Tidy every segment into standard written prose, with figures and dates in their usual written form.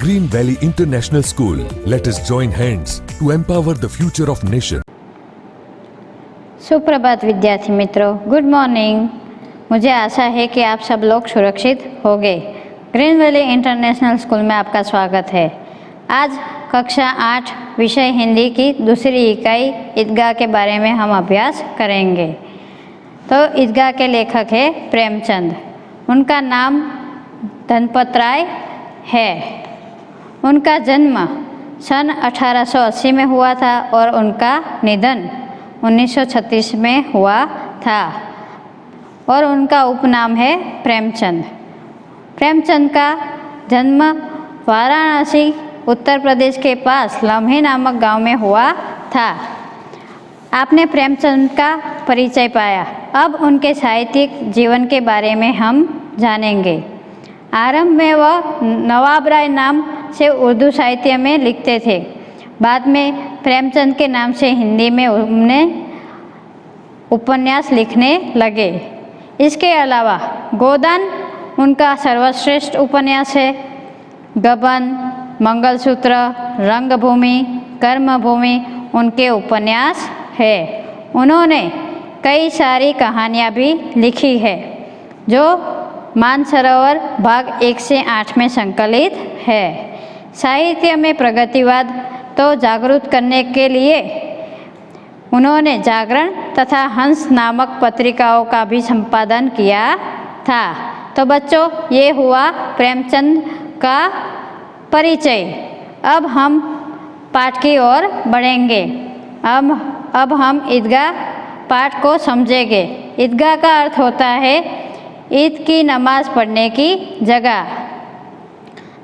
Green Valley International School. Let us join hands to empower the future of nation. सुप्रभात विद्यार्थी मित्रों, good morning. मुझे आशा है कि आप सब लोग सुरक्षित होंगे। ग्रीन वैली इंटरनेशनल स्कूल में आपका स्वागत है। आज कक्षा 8 विषय हिंदी की दूसरी इकाई ईदगाह के बारे में हम अभ्यास करेंगे। तो ईदगाह के लेखक है प्रेमचंद। उनका नाम धनपत राय है। उनका जन्म सन 1880 में हुआ था और उनका निधन 1936 में हुआ था और उनका उपनाम है प्रेमचंद। प्रेमचंद का जन्म वाराणसी उत्तर प्रदेश के पास लम्हे नामक गांव में हुआ था। आपने प्रेमचंद का परिचय पाया। अब उनके साहित्यिक जीवन के बारे में हम जानेंगे। आरंभ में वह नवाब राय नाम से उर्दू साहित्य में लिखते थे। बाद में प्रेमचंद के नाम से हिंदी में उन्हें उपन्यास लिखने लगे। इसके अलावा गोदान उनका सर्वश्रेष्ठ उपन्यास है। गबन, मंगलसूत्र, रंगभूमि, कर्मभूमि उनके उपन्यास है। उन्होंने कई सारी कहानियाँ भी लिखी है जो मानसरोवर भाग 1 से 8 में संकलित है। साहित्य में प्रगतिवाद तो जागरूक करने के लिए उन्होंने जागरण तथा हंस नामक पत्रिकाओं का भी संपादन किया था। तो बच्चों, ये हुआ प्रेमचंद का परिचय। अब हम पाठ की ओर बढ़ेंगे। अब हम ईदगाह पाठ को समझेंगे। ईदगाह का अर्थ होता है ईद की नमाज पढ़ने की जगह।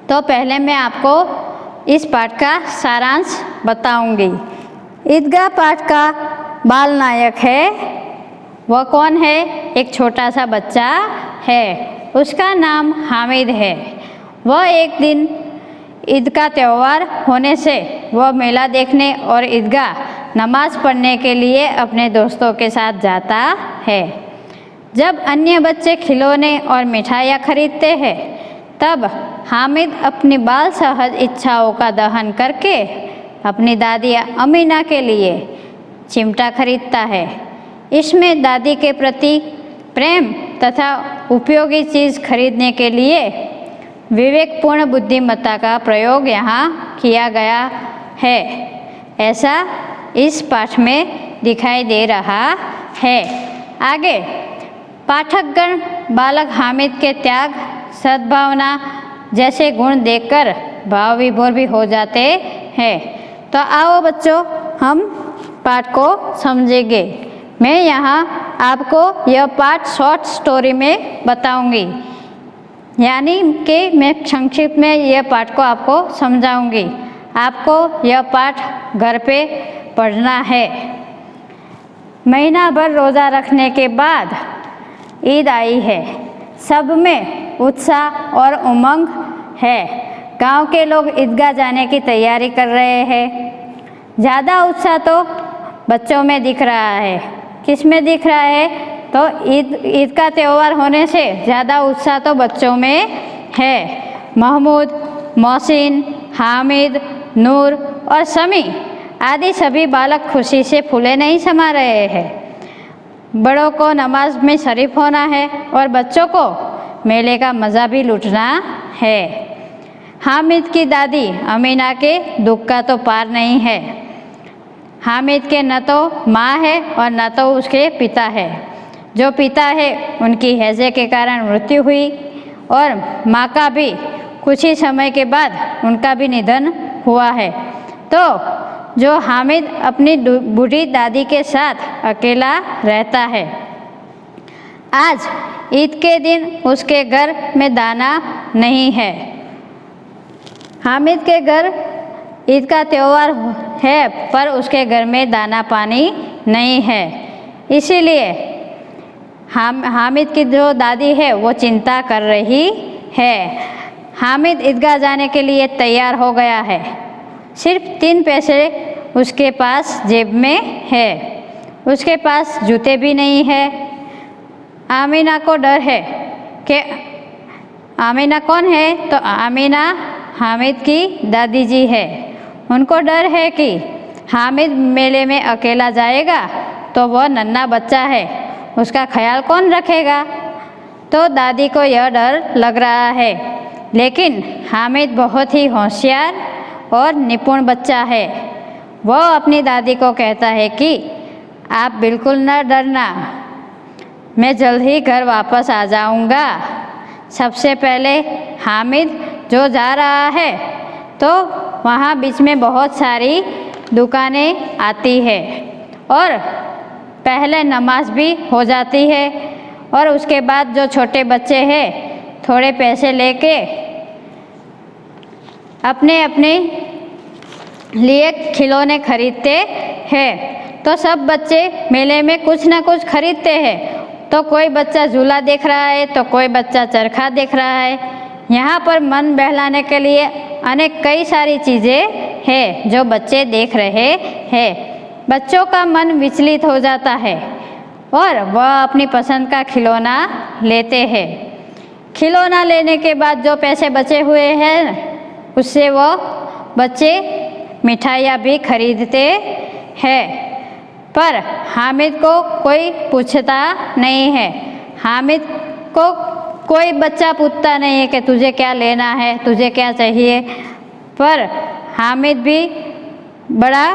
तो पहले मैं आपको इस पाठ का सारांश बताऊंगी। ईदगाह पाठ का बाल नायक है। वह कौन है? एक छोटा सा बच्चा है। उसका नाम हामिद है। वह एक दिन ईद का त्यौहार होने से वह मेला देखने और ईदगाह नमाज पढ़ने के लिए अपने दोस्तों के साथ जाता है। जब अन्य बच्चे खिलौने और मिठाइयाँ खरीदते हैं, तब हामिद अपनी बाल सहज इच्छाओं का दहन करके अपनी दादी अमीना के लिए चिमटा खरीदता है। इसमें दादी के प्रति प्रेम तथा उपयोगी चीज़ खरीदने के लिए विवेकपूर्ण बुद्धिमत्ता का प्रयोग यहाँ किया गया है। ऐसा इस पाठ में दिखाई दे रहा है। आगे पाठकगण बालक हामिद के त्याग, सद्भावना जैसे गुण देखकर भाव विभोर भी हो जाते हैं। तो आओ बच्चों, हम पाठ को समझेंगे। मैं यहाँ आपको यह पाठ शॉर्ट स्टोरी में बताऊंगी, यानी कि मैं संक्षिप्त में यह पाठ को आपको समझाऊंगी। आपको यह पाठ घर पे पढ़ना है। महीना भर रोज़ा रखने के बाद ईद आई है। सब में उत्साह और उमंग है। गांव के लोग ईदगाह जाने की तैयारी कर रहे हैं। ज़्यादा उत्साह तो बच्चों में दिख रहा है। किस में दिख रहा है? तो ईद का त्यौहार होने से ज़्यादा उत्साह तो बच्चों में है। महमूद, मोहसिन, हामिद, नूर और समी आदि सभी बालक खुशी से फूले नहीं समा रहे हैं। बड़ों को नमाज में शरीफ होना है और बच्चों को मेले का मज़ा भी लूटना है। हामिद की दादी अमीना के दुख का तो पार नहीं है। हामिद के न तो माँ है और न तो उसके पिता है। जो पिता है उनकी हैजे के कारण मृत्यु हुई और माँ का भी कुछ ही समय के बाद उनका भी निधन हुआ है। तो जो हामिद अपनी बूढ़ी दादी के साथ अकेला रहता है। आज ईद के दिन उसके घर में दाना नहीं है। हामिद के घर ईद का त्यौहार है पर उसके घर में दाना पानी नहीं है। इसीलिए हामिद की जो दादी है वो चिंता कर रही है। हामिद ईदगाह जाने के लिए तैयार हो गया है। सिर्फ 3 पैसे उसके पास जेब में है। उसके पास जूते भी नहीं है। आमीना को डर है कि आमीना कौन है? तो आमीना हामिद की दादी जी है। उनको डर है कि हामिद मेले में अकेला जाएगा तो वह नन्हा बच्चा है, उसका ख्याल कौन रखेगा। तो दादी को यह डर लग रहा है, लेकिन हामिद बहुत ही होशियार और निपुण बच्चा है। वह अपनी दादी को कहता है कि आप बिल्कुल न डरना, मैं जल्द ही घर वापस आ जाऊंगा। सबसे पहले हामिद जो जा रहा है तो वहाँ बीच में बहुत सारी दुकानें आती है और पहले नमाज भी हो जाती है और उसके बाद जो छोटे बच्चे हैं थोड़े पैसे लेके अपने अपने लिए खिलौने खरीदते हैं। तो सब बच्चे मेले में कुछ ना कुछ खरीदते हैं। तो कोई बच्चा झूला देख रहा है तो कोई बच्चा चरखा देख रहा है। यहाँ पर मन बहलाने के लिए अनेक कई सारी चीज़ें हैं जो बच्चे देख रहे हैं। बच्चों का मन विचलित हो जाता है और वह अपनी पसंद का खिलौना लेते हैं। खिलौना लेने के बाद जो पैसे बचे हुए हैं उससे वो बच्चे मिठाइयाँ भी खरीदते हैं। पर हामिद को कोई पूछता नहीं है। हामिद को कोई बच्चा पूछता नहीं है कि तुझे क्या लेना है, तुझे क्या चाहिए। पर हामिद भी बड़ा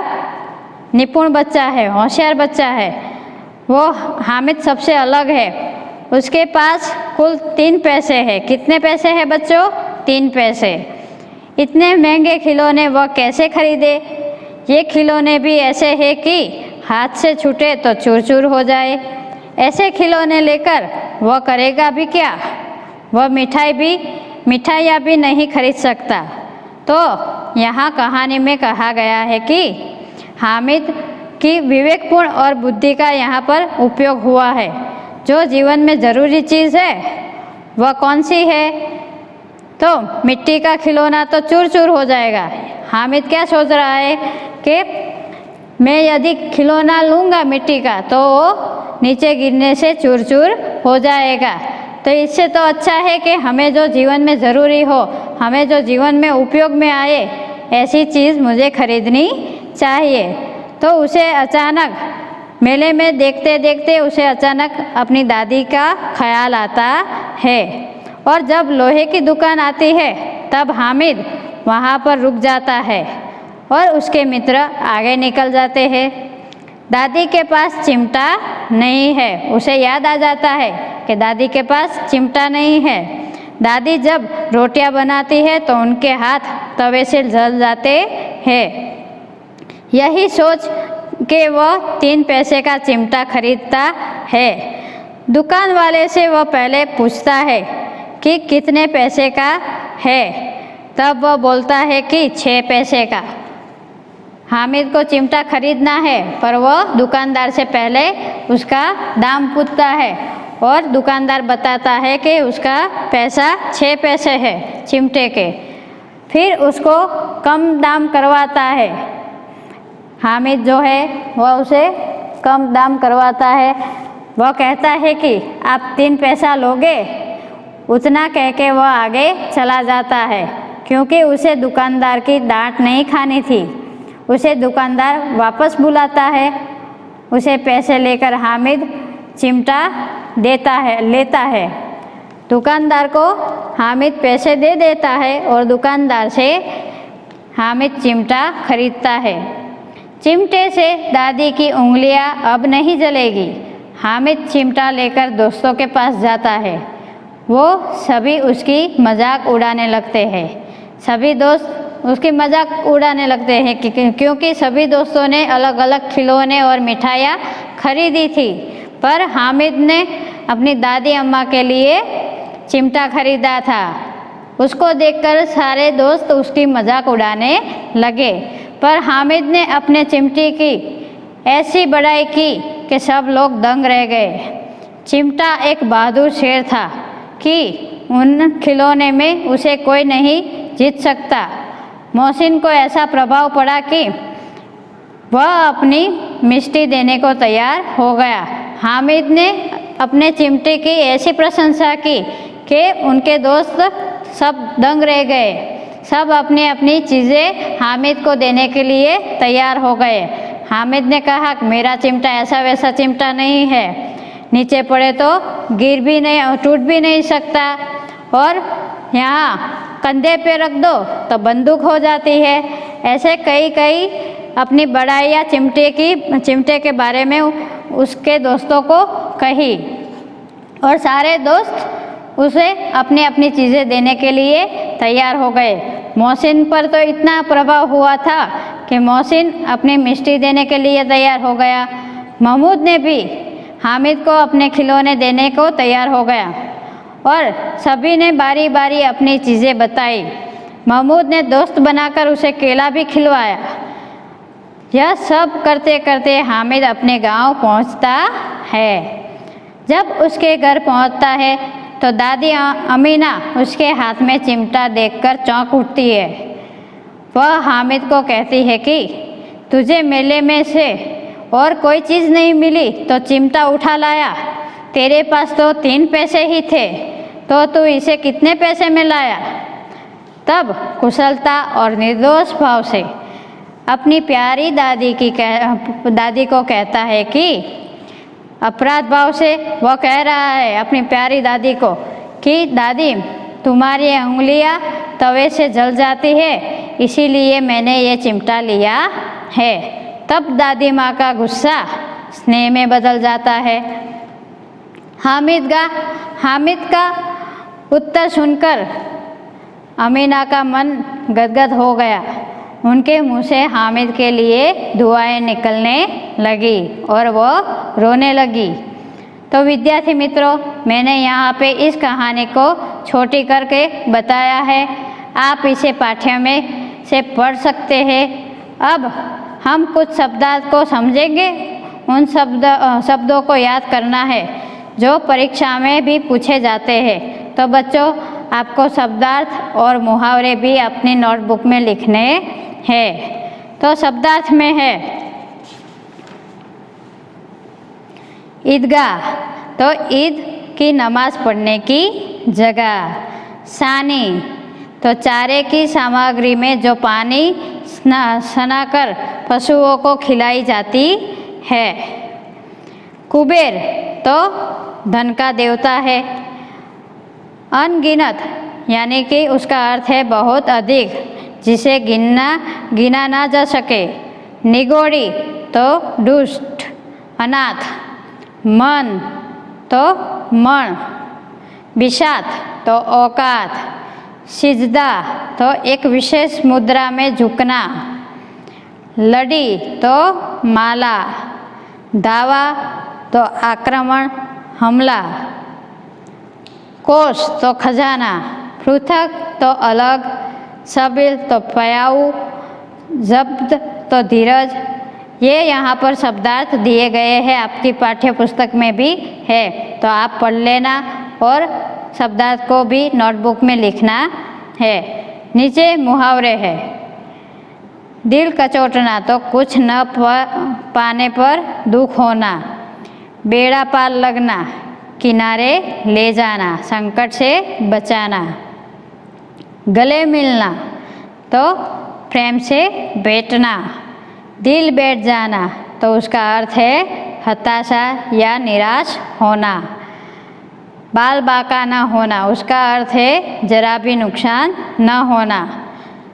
निपुण बच्चा है, होशियार बच्चा है। वो हामिद सबसे अलग है। उसके पास कुल 3 पैसे हैं। कितने पैसे हैं बच्चों? 3 पैसे। इतने महंगे खिलौने वह कैसे खरीदे? ये खिलौने भी ऐसे हैं कि हाथ से छूटे तो चूर चूर हो जाए। ऐसे खिलौने लेकर वह करेगा भी क्या? वह मिठाइयाँ भी नहीं खरीद सकता। तो यहाँ कहानी में कहा गया है कि हामिद की विवेकपूर्ण और बुद्धि का यहाँ पर उपयोग हुआ है। जो जीवन में ज़रूरी चीज़ है वह कौन सी है? तो मिट्टी का खिलौना तो चूर चूर हो जाएगा। हामिद क्या सोच रहा है कि मैं यदि खिलौना लूँगा मिट्टी का तो वो नीचे गिरने से चूर चूर हो जाएगा। तो इससे तो अच्छा है कि हमें जो जीवन में ज़रूरी हो, हमें जो जीवन में उपयोग में आए, ऐसी चीज़ मुझे खरीदनी चाहिए। तो उसे अचानक मेले में देखते देखते उसे अचानक अपनी दादी का ख्याल आता है। और जब लोहे की दुकान आती है तब हामिद वहाँ पर रुक जाता है और उसके मित्र आगे निकल जाते हैं। दादी के पास चिमटा नहीं है। उसे याद आ जाता है कि दादी के पास चिमटा नहीं है। दादी जब रोटियां बनाती है तो उनके हाथ तवे से जल जाते हैं। यही सोच के वह 3 पैसे का चिमटा खरीदता है। दुकान वाले से वह पहले पूछता है कि कितने पैसे का है। तब वह बोलता है कि 6 पैसे का। हामिद को चिमटा खरीदना है पर वह दुकानदार से पहले उसका दाम पूछता है और दुकानदार बताता है कि उसका पैसा 6 पैसे है चिमटे के। फिर उसको कम दाम करवाता है। हामिद जो है वह उसे कम दाम करवाता है। वह कहता है कि आप 3 पैसा लोगे। उतना कह के वह आगे चला जाता है क्योंकि उसे दुकानदार की डांट नहीं खानी थी। उसे दुकानदार वापस बुलाता है। उसे पैसे लेकर हामिद चिमटा लेता है। दुकानदार को हामिद पैसे दे देता है और दुकानदार से हामिद चिमटा खरीदता है। चिमटे से दादी की उंगलियां अब नहीं जलेगी। हामिद चिमटा लेकर दोस्तों के पास जाता है। वो सभी उसकी मजाक उड़ाने लगते हैं। सभी दोस्त उसकी मजाक उड़ाने लगते हैं क्योंकि सभी दोस्तों ने अलग अलग खिलौने और मिठाइयाँ खरीदी थी, पर हामिद ने अपनी दादी अम्मा के लिए चिमटा खरीदा था। उसको देखकर सारे दोस्त उसकी मजाक उड़ाने लगे, पर हामिद ने अपने चिमटे की ऐसी बड़ाई की कि सब लोग दंग रह गए। चिमटा एक बहादुर शेर था कि उन खिलौने में उसे कोई नहीं जीत सकता। मोहसिन को ऐसा प्रभाव पड़ा कि वह अपनी मिष्टी देने को तैयार हो गया। हामिद ने अपने चिमटे की ऐसी प्रशंसा की कि उनके दोस्त सब दंग रह गए। सब अपनी अपनी चीज़ें हामिद को देने के लिए तैयार हो गए। हामिद ने कहा कि मेरा चिमटा ऐसा वैसा चिमटा नहीं है, नीचे पड़े तो गिर भी नहीं, टूट भी नहीं सकता, और यहाँ कंधे पे रख दो तो बंदूक हो जाती है। ऐसे कई कई अपनी बड़ाइयाँ चिमटे के बारे में उसके दोस्तों को कही, और सारे दोस्त उसे अपनी अपनी चीज़ें देने के लिए तैयार हो गए। मोहसिन पर तो इतना प्रभाव हुआ था कि मोहसिन अपनी मिष्टी देने के लिए तैयार हो गया। महमूद ने भी हामिद को अपने खिलौने देने को तैयार हो गया, और सभी ने बारी बारी अपनी चीज़ें बताई। महमूद ने दोस्त बनाकर उसे केला भी खिलवाया। यह सब करते करते हामिद अपने गांव पहुंचता है। जब उसके घर पहुंचता है तो दादी अमीना उसके हाथ में चिमटा देखकर चौंक उठती है। वह हामिद को कहती है कि तुझे मेले में से और कोई चीज़ नहीं मिली तो चिमटा उठा लाया, तेरे पास तो 3 पैसे ही थे, तो तू इसे कितने पैसे में लाया? तब कुशलता और निर्दोष भाव से अपनी प्यारी दादी को कहता है कि अपराध भाव से वह कह रहा है अपनी प्यारी दादी को कि दादी, तुम्हारी उंगलियां तवे से जल जाती है, इसीलिए मैंने ये चिमटा लिया है। तब दादी माँ का गुस्सा स्नेह में बदल जाता है। हामिद का उत्तर सुनकर अमीना का मन गदगद हो गया। उनके मुंह से हामिद के लिए दुआएं निकलने लगी और वो रोने लगी। तो विद्यार्थी मित्रों, मैंने यहाँ पे इस कहानी को छोटी करके बताया है। आप इसे पाठ्य में से पढ़ सकते हैं। अब हम कुछ शब्दार्थ को समझेंगे। उन शब्दों को याद करना है जो परीक्षा में भी पूछे जाते हैं। तो बच्चों, आपको शब्दार्थ और मुहावरे भी अपनी नोटबुक में लिखने हैं। तो शब्दार्थ में है ईदगाह, तो ईद की नमाज पढ़ने की जगह। सानी, तो चारे की सामग्री में जो पानी सनाकर पशुओं को खिलाई जाती है। कुबेर, तो धन का देवता है। अनगिनत, यानी कि उसका अर्थ है बहुत अधिक, जिसे गिना ना जा सके। निगोड़ी, तो दुष्ट अनाथ। मन, तो मण। बिशात, तो औकात। सिजदा, तो एक विशेष मुद्रा में झुकना। लड़ी, तो माला। दावा, तो आक्रमण, हमला। कोष, तो खजाना। पृथक, तो अलग। सबिल, तो प्याऊ। जब्त, तो धीरज। ये यहाँ पर शब्दार्थ दिए गए हैं, आपकी पाठ्य पुस्तक में भी है, तो आप पढ़ लेना और शब्दार्थ को भी नोटबुक में लिखना है। नीचे मुहावरे है। दिल कचोटना, तो कुछ न पाने पर दुख होना। बेड़ा पार लगना, किनारे ले जाना, संकट से बचाना। गले मिलना, तो प्रेम से बैठना। दिल बैठ जाना, तो उसका अर्थ है हताशा या निराश होना। बाल बाका न होना, उसका अर्थ है जरा भी नुकसान न होना।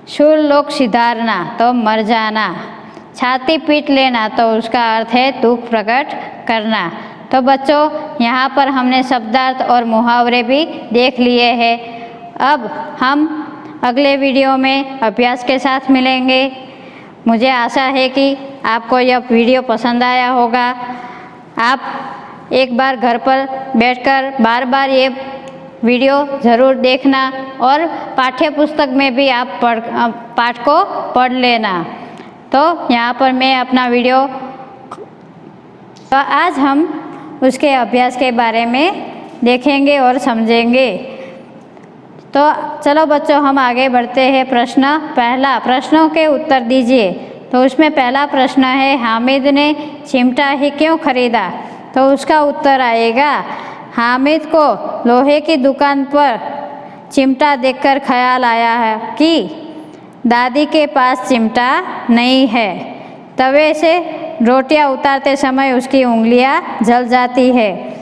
शूर लोग सिधारना, तो मर जाना। छाती पीट लेना, तो उसका अर्थ है दुख प्रकट करना। तो बच्चों, यहाँ पर हमने शब्दार्थ और मुहावरे भी देख लिए हैं। अब हम अगले वीडियो में अभ्यास के साथ मिलेंगे। मुझे आशा है कि आपको यह वीडियो पसंद आया होगा। आप एक बार घर पर बैठकर बार बार ये वीडियो ज़रूर देखना और पाठ्य पुस्तक में भी आप पाठ को पढ़ लेना। तो यहाँ पर मैं अपना वीडियो, तो आज हम उसके अभ्यास के बारे में देखेंगे और समझेंगे। तो चलो बच्चों, हम आगे बढ़ते हैं। प्रश्न पहला, प्रश्नों के उत्तर दीजिए। तो उसमें पहला प्रश्न है, हामिद ने चिमटा ही क्यों खरीदा? तो उसका उत्तर आएगा, हामिद को लोहे की दुकान पर चिमटा देखकर ख्याल आया है कि दादी के पास चिमटा नहीं है। तवे से रोटियां उतारते समय उसकी उंगलियां जल जाती है।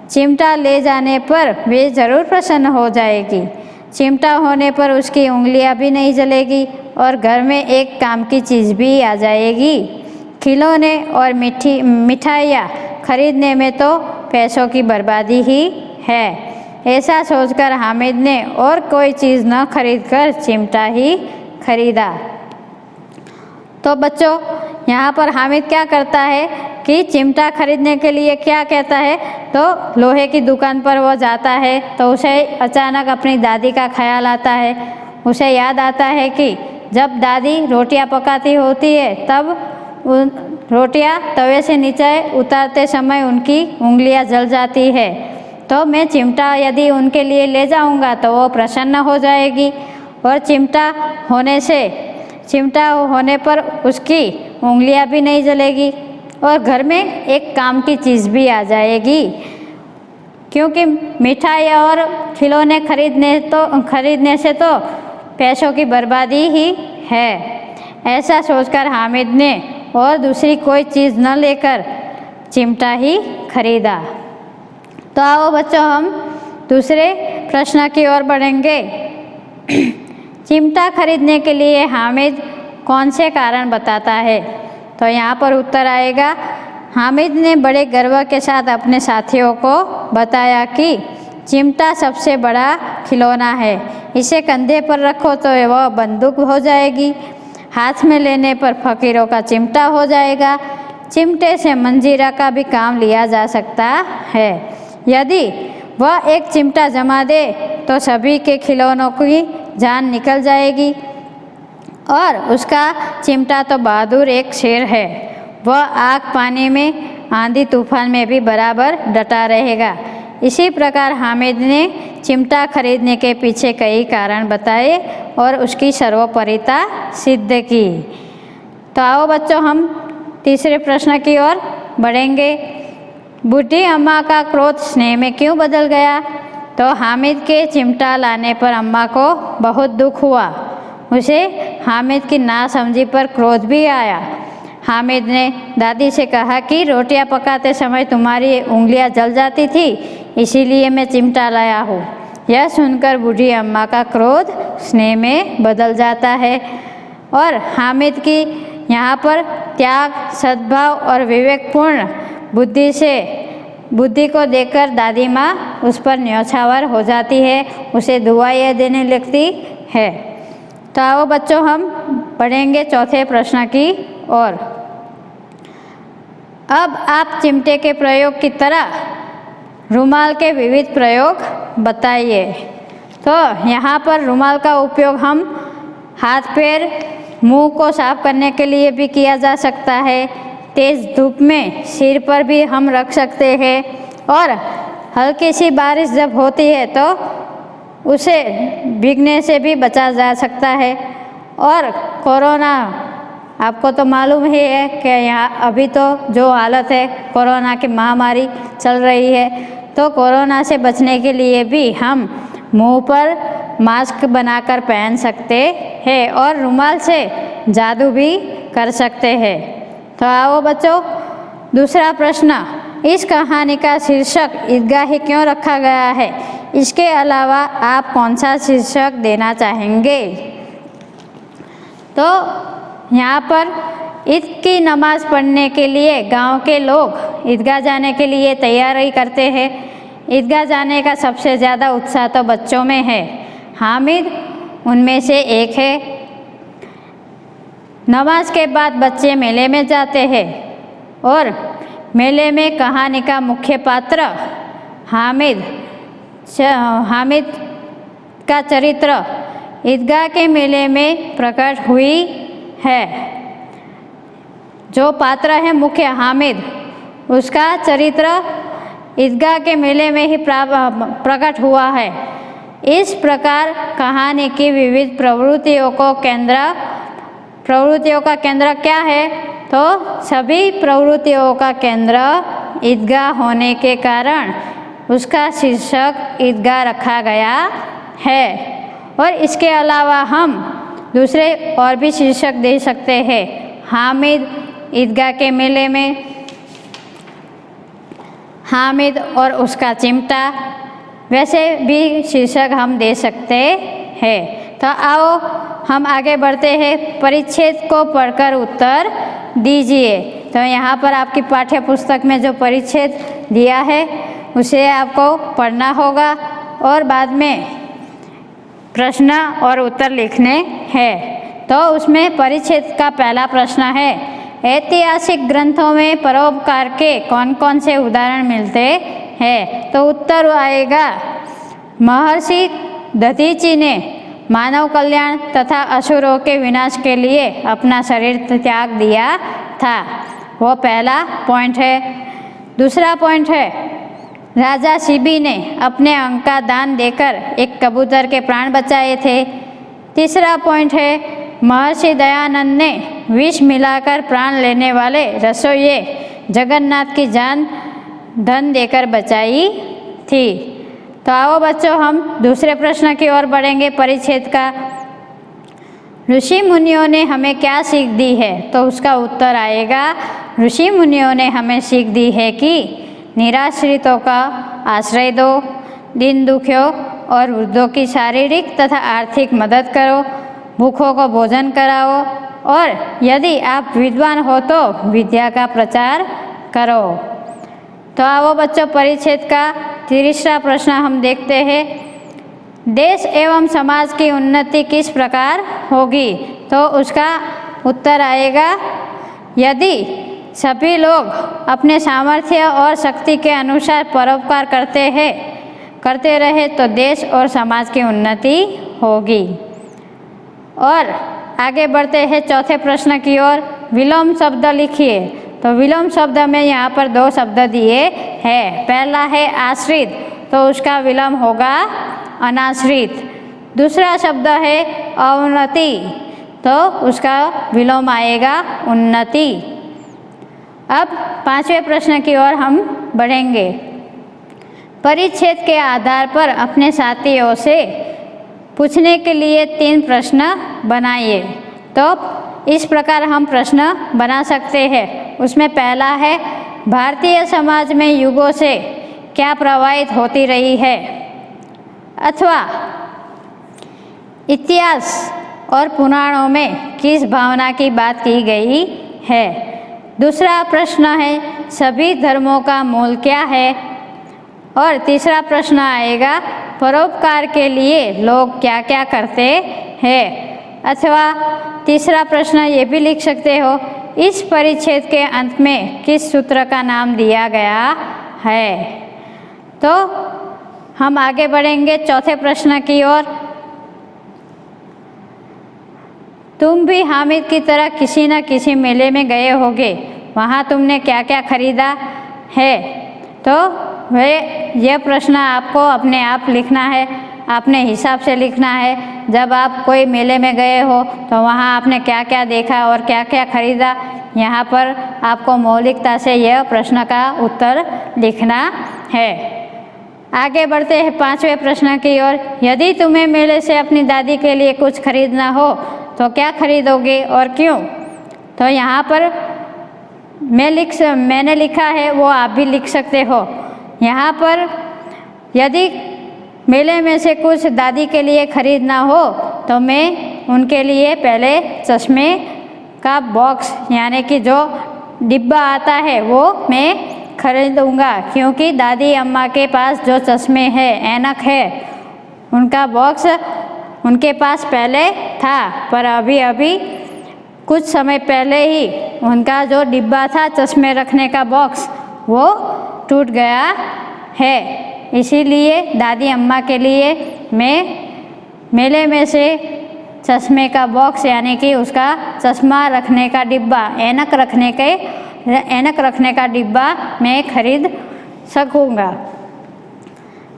चिमटा ले जाने पर वे ज़रूर प्रसन्न हो जाएगी। चिमटा होने पर उसकी उंगलियां भी नहीं जलेगी और घर में एक काम की चीज़ भी आ जाएगी। खिलौने और मिठाइयाँ खरीदने में तो पैसों की बर्बादी ही है। ऐसा सोचकर हामिद ने और कोई चीज़ न खरीदकर चिमटा ही खरीदा। तो बच्चों, यहाँ पर हामिद क्या करता है कि चिमटा खरीदने के लिए क्या कहता है, तो लोहे की दुकान पर वो जाता है तो उसे अचानक अपनी दादी का ख्याल आता है। उसे याद आता है कि जब दादी रोटियां पकाती होती है तब उन रोटियां तवे से नीचे उतारते समय उनकी उंगलियां जल जाती है। तो मैं चिमटा यदि उनके लिए ले जाऊंगा तो वो प्रसन्न हो जाएगी और चिमटा होने पर उसकी उंगलियां भी नहीं जलेगी और घर में एक काम की चीज़ भी आ जाएगी। क्योंकि मिठाई और खिलौने खरीदने से तो पैसों की बर्बादी ही है। ऐसा सोचकर हामिद ने और दूसरी कोई चीज़ न लेकर चिमटा ही खरीदा। तो आओ बच्चों, हम दूसरे प्रश्न की ओर बढ़ेंगे। चिमटा खरीदने के लिए हामिद कौन से कारण बताता है? तो यहाँ पर उत्तर आएगा, हामिद ने बड़े गर्व के साथ अपने साथियों को बताया कि चिमटा सबसे बड़ा खिलौना है। इसे कंधे पर रखो तो वह बंदूक हो जाएगी, हाथ में लेने पर फकीरों का चिमटा हो जाएगा। चिमटे से मंजीरा का भी काम लिया जा सकता है। यदि वह एक चिमटा जमा दे तो सभी के खिलौनों की जान निकल जाएगी और उसका चिमटा तो बहादुर एक शेर है। वह आग पानी में, आंधी तूफान में भी बराबर डटा रहेगा। इसी प्रकार हामिद ने चिमटा खरीदने के पीछे कई कारण बताए और उसकी सर्वोपरिता सिद्ध की। तो आओ बच्चों, हम तीसरे प्रश्न की ओर बढ़ेंगे। बूढ़ी अम्मा का क्रोध स्नेह में क्यों बदल गया? तो हामिद के चिमटा लाने पर अम्मा को बहुत दुख हुआ। उसे हामिद की नासमझी पर क्रोध भी आया। हामिद ने दादी से कहा कि रोटियां पकाते समय तुम्हारी उंगलियां जल जाती थी, इसीलिए मैं चिमटा लाया हूँ। यह सुनकर बूढ़ी अम्मा का क्रोध स्नेह में बदल जाता है और हामिद की यहाँ पर त्याग, सद्भाव और विवेकपूर्ण बुद्धि को देखकर दादी माँ उस पर न्यौछावर हो जाती है, उसे दुआएं देने लगती है। तो आओ बच्चों, हम पढ़ेंगे चौथे प्रश्न की ओर। अब आप चिमटे के प्रयोग की तरह रुमाल के विविध प्रयोग बताइए। तो यहाँ पर रुमाल का उपयोग हम हाथ पैर, मुंह को साफ करने के लिए भी किया जा सकता है। तेज़ धूप में सिर पर भी हम रख सकते हैं और हल्की सी बारिश जब होती है तो उसे भीगने से भी बचा जा सकता है। और कोरोना, आपको तो मालूम ही है कि यहाँ अभी तो जो हालत है, कोरोना की महामारी चल रही है, तो कोरोना से बचने के लिए भी हम मुंह पर मास्क बनाकर पहन सकते हैं और रुमाल से जादू भी कर सकते हैं। तो आओ बच्चों, दूसरा प्रश्न, इस कहानी का शीर्षक ईदगाह क्यों रखा गया है? इसके अलावा आप कौन सा शीर्षक देना चाहेंगे? तो यहाँ पर ईद की नमाज़ पढ़ने के लिए गांव के लोग ईदगाह जाने के लिए तैयारी करते हैं। ईदगाह जाने का सबसे ज़्यादा उत्साह तो बच्चों में है। हामिद उनमें से एक है। नमाज के बाद बच्चे मेले में जाते हैं और मेले में कहानी का मुख्य पात्र हामिद का चरित्र ईदगाह के मेले में प्रकट हुई है। जो पात्र है मुख्य हामिद, उसका चरित्र ईदगाह के मेले में ही प्रकट हुआ है। इस प्रकार कहानी की विविध प्रवृत्तियों का केंद्र क्या है? तो सभी प्रवृत्तियों का केंद्र ईदगाह होने के कारण उसका शीर्षक ईदगाह रखा गया है। और इसके अलावा हम दूसरे और भी शीर्षक दे सकते हैं। हामिद ईदगाह के मेले में, हामिद और उसका चिमटा, वैसे भी शीर्षक हम दे सकते हैं। तो आओ हम आगे बढ़ते हैं। परिच्छेद को पढ़कर उत्तर दीजिए। तो यहाँ पर आपकी पाठ्य पुस्तक में जो परिच्छेद दिया है उसे आपको पढ़ना होगा और बाद में प्रश्न और उत्तर लिखने हैं। तो उसमें परिच्छेद का पहला प्रश्न है, ऐतिहासिक ग्रंथों में परोपकार के कौन कौन से उदाहरण मिलते हैं? तो उत्तर आएगा, महर्षि दधीचि ने मानव कल्याण तथा असुरों के विनाश के लिए अपना शरीर त्याग दिया था। वो पहला पॉइंट है। दूसरा पॉइंट है, राजा शिबी ने अपने अंग का दान देकर एक कबूतर के प्राण बचाए थे। तीसरा पॉइंट है, महर्षि दयानंद ने विष मिलाकर प्राण लेने वाले रसोइये जगन्नाथ की जान धन देकर बचाई थी। तो आओ बच्चों हम दूसरे प्रश्न की ओर बढ़ेंगे परिच्छेद का। ऋषि मुनियों ने हमें क्या सीख दी है? तो उसका उत्तर आएगा, ऋषि मुनियों ने हमें सीख दी है कि निराश्रितों का आश्रय दो, दीन दुखियों और वृद्धों की शारीरिक तथा आर्थिक मदद करो, भूखों को भोजन कराओ और यदि आप विद्वान हो तो विद्या का प्रचार करो। तो आओ बच्चों परिच्छेद का तीसरा प्रश्न हम देखते हैं। देश एवं समाज की उन्नति किस प्रकार होगी? तो उसका उत्तर आएगा, यदि सभी लोग अपने सामर्थ्य और शक्ति के अनुसार परोपकार करते रहे तो देश और समाज की उन्नति होगी। और आगे बढ़ते हैं चौथे प्रश्न की ओर। विलोम शब्द लिखिए। तो विलोम शब्द में यहाँ पर दो शब्द दिए हैं। पहला है आश्रित, तो उसका विलोम होगा अनाश्रित। दूसरा शब्द है अवनति, तो उसका विलोम आएगा उन्नति। अब पांचवें प्रश्न की ओर हम बढ़ेंगे। परिच्छेद के आधार पर अपने साथियों से पूछने के लिए 3 प्रश्न बनाइए। तो इस प्रकार हम प्रश्न बना सकते हैं। उसमें पहला है, भारतीय समाज में युगों से क्या प्रवाहित होती रही है? अथवा इतिहास और पुराणों में किस भावना की बात की गई है? दूसरा प्रश्न है, सभी धर्मों का मूल क्या है? और तीसरा प्रश्न आएगा, परोपकार के लिए लोग क्या क्या करते हैं? अथवा तीसरा प्रश्न ये भी लिख सकते हो, इस परिच्छेद के अंत में किस सूत्र का नाम दिया गया है? तो हम आगे बढ़ेंगे चौथे प्रश्न की ओर। तुम भी हामिद की तरह किसी न किसी मेले में गए होगे, वहाँ तुमने क्या क्या खरीदा है? तो यह प्रश्न आपको अपने आप लिखना है, अपने हिसाब से लिखना है। जब आप कोई मेले में गए हो तो वहाँ आपने क्या क्या देखा और क्या क्या खरीदा, यहाँ पर आपको मौलिकता से यह प्रश्न का उत्तर लिखना है। आगे बढ़ते हैं पांचवें प्रश्न की ओर। यदि तुम्हें मेले से अपनी दादी के लिए कुछ खरीदना हो तो क्या खरीदोगे और क्यों? तो यहाँ पर मैंने लिखा है, वो आप भी लिख सकते हो। यहाँ पर यदि मेले में से कुछ दादी के लिए खरीदना हो तो मैं उनके लिए पहले चश्मे का बॉक्स यानी कि जो डिब्बा आता है वो मैं खरीदूँगा, क्योंकि दादी अम्मा के पास जो चश्मे हैं, ऐनक है, उनका बॉक्स उनके पास पहले था, पर अभी कुछ समय पहले ही उनका जो डिब्बा था चश्मे रखने का बॉक्स वो टूट गया है। इसीलिए दादी अम्मा के लिए मैं मेले में से चश्मे का बॉक्स यानी कि उसका चश्मा रखने का डिब्बा, ऐनक रखने का डिब्बा मैं खरीद सकूँगा।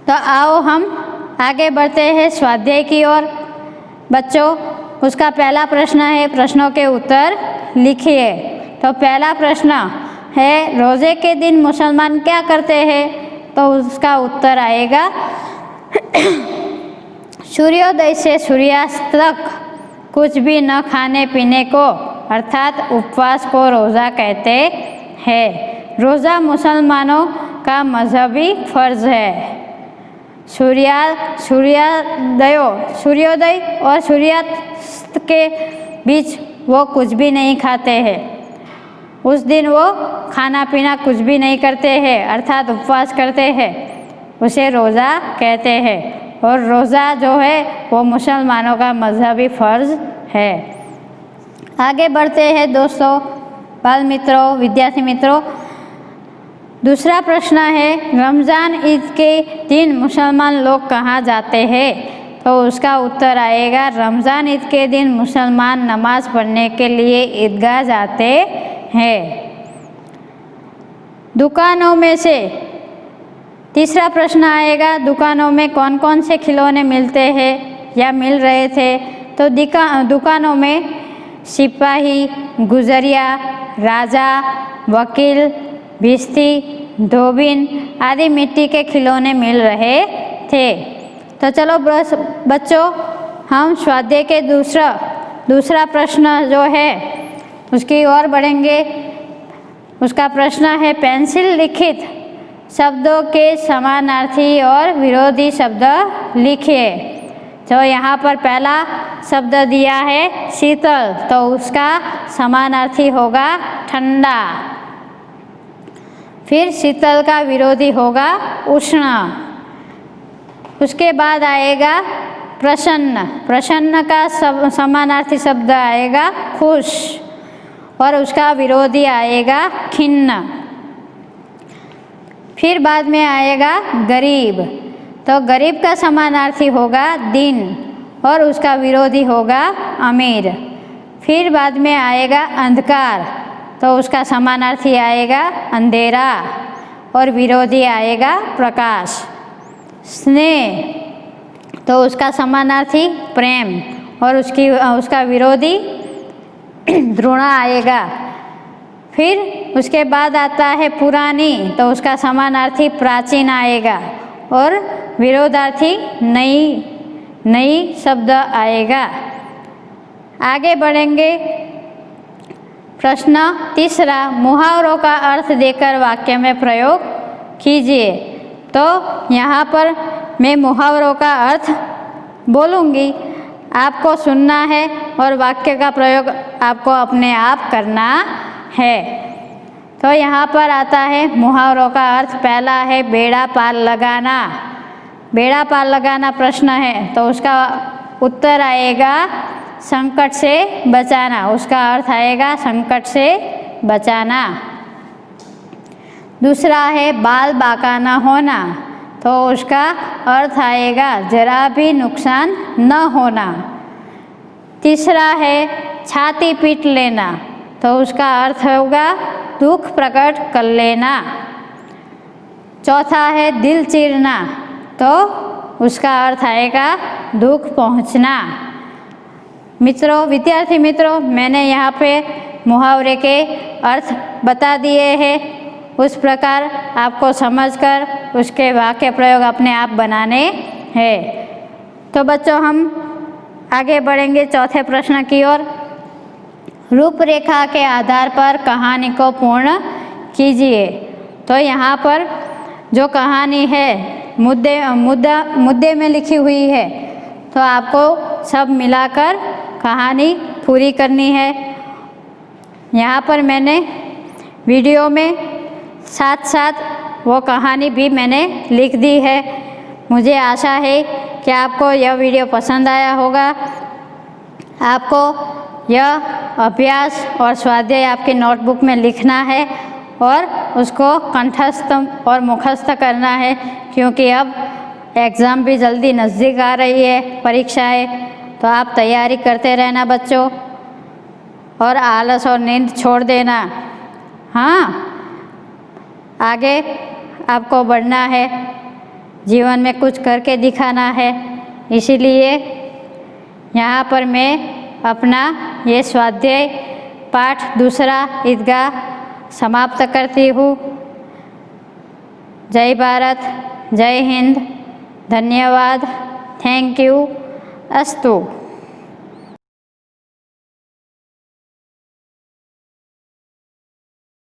तो आओ हम आगे बढ़ते हैं स्वाध्याय की ओर। बच्चों, उसका पहला प्रश्न है, प्रश्नों के उत्तर लिखिए। तो पहला प्रश्न है, रोज़े के दिन मुसलमान क्या करते हैं? तो उसका उत्तर आएगा सूर्योदय से सूर्यास्त तक कुछ भी न खाने पीने को अर्थात उपवास को रोज़ा कहते हैं। रोज़ा मुसलमानों का मजहबी फ़र्ज़ है। सूर्योदय और सूर्यास्त के बीच वो कुछ भी नहीं खाते हैं। उस दिन वो खाना पीना कुछ भी नहीं करते हैं अर्थात उपवास करते हैं, उसे रोज़ा कहते हैं। और रोज़ा जो है वो मुसलमानों का मजहबी फ़र्ज़ है। आगे बढ़ते हैं दोस्तों, बाल मित्रों, विद्यार्थी मित्रों। दूसरा प्रश्न है, रमज़ान ईद के दिन मुसलमान लोग कहाँ जाते हैं? तो उसका उत्तर आएगा, रमज़ान ईद के दिन मुसलमान नमाज़ पढ़ने के लिए ईदगाह जाते हैं। दुकानों में से तीसरा प्रश्न आएगा, दुकानों में कौन कौन से खिलौने मिलते हैं या मिल रहे थे? तो दुकानों में सिपाही, गुजरिया, राजा, वकील, भिश्ती, धोबिन आदि मिट्टी के खिलौने मिल रहे थे। तो चलो बच्चों, हम स्वाध्याय के दूसरा प्रश्न जो है उसकी ओर बढ़ेंगे। उसका प्रश्न है, पेंसिल लिखित शब्दों के समानार्थी और विरोधी शब्द लिखिए। तो यहाँ पर पहला शब्द दिया है शीतल, तो उसका समानार्थी होगा ठंडा। फिर शीतल का विरोधी होगा उष्ण। उसके बाद आएगा प्रसन्न, प्रसन्न का समानार्थी शब्द आएगा खुश और उसका विरोधी आएगा खिन्न। फिर बाद में आएगा गरीब, तो गरीब का समानार्थी होगा दीन और उसका विरोधी होगा अमीर। फिर बाद में आएगा अंधकार, तो उसका समानार्थी आएगा अंधेरा और विरोधी आएगा प्रकाश। स्नेह, तो उसका समानार्थी प्रेम और उसका विरोधी घृणा आएगा। फिर उसके बाद आता है पुरानी, तो उसका समानार्थी प्राचीन आएगा और विरोधार्थी नई शब्द आएगा। आगे बढ़ेंगे। प्रश्न तीसरा, मुहावरों का अर्थ देकर वाक्य में प्रयोग कीजिए। तो यहाँ पर मैं मुहावरों का अर्थ बोलूँगी, आपको सुनना है और वाक्य का प्रयोग आपको अपने आप करना है। तो यहाँ पर आता है मुहावरों का अर्थ। पहला है बेड़ा पार लगाना। बेड़ा पार लगाना प्रश्न है, तो उसका उत्तर आएगा संकट से बचाना। उसका अर्थ आएगा संकट से बचाना। दूसरा है बाल बांका न होना, तो उसका अर्थ आएगा जरा भी नुकसान न होना। तीसरा है छाती पीट लेना, तो उसका अर्थ होगा दुख प्रकट कर लेना। चौथा है दिल चीरना, तो उसका अर्थ आएगा दुख पहुंचना। मित्रों, विद्यार्थी मित्रों, मैंने यहाँ पे मुहावरे के अर्थ बता दिए हैं। उस प्रकार आपको समझकर उसके वाक्य प्रयोग अपने आप बनाने हैं। तो बच्चों, हम आगे बढ़ेंगे चौथे प्रश्न की ओर। रूपरेखा के आधार पर कहानी को पूर्ण कीजिए। तो यहाँ पर जो कहानी है मुद्दे में लिखी हुई है, तो आपको सब मिलाकर कहानी पूरी करनी है। यहाँ पर मैंने वीडियो में साथ साथ वो कहानी भी मैंने लिख दी है। मुझे आशा है कि आपको यह वीडियो पसंद आया होगा। आपको यह अभ्यास और स्वाध्याय आपके नोटबुक में लिखना है और उसको कंठस्थ और मुखस्थ करना है, क्योंकि अब एग्ज़ाम भी जल्दी नज़दीक आ रही है, परीक्षाएं। तो आप तैयारी करते रहना बच्चों, और आलस और नींद छोड़ देना। हाँ, आगे आपको बढ़ना है, जीवन में कुछ करके दिखाना है। इसीलिए यहाँ पर मैं अपना ये स्वाध्याय पाठ दूसरा ईदगाह समाप्त करती हूँ। जय भारत, जय हिंद, धन्यवाद, थैंक यू, अस्तु।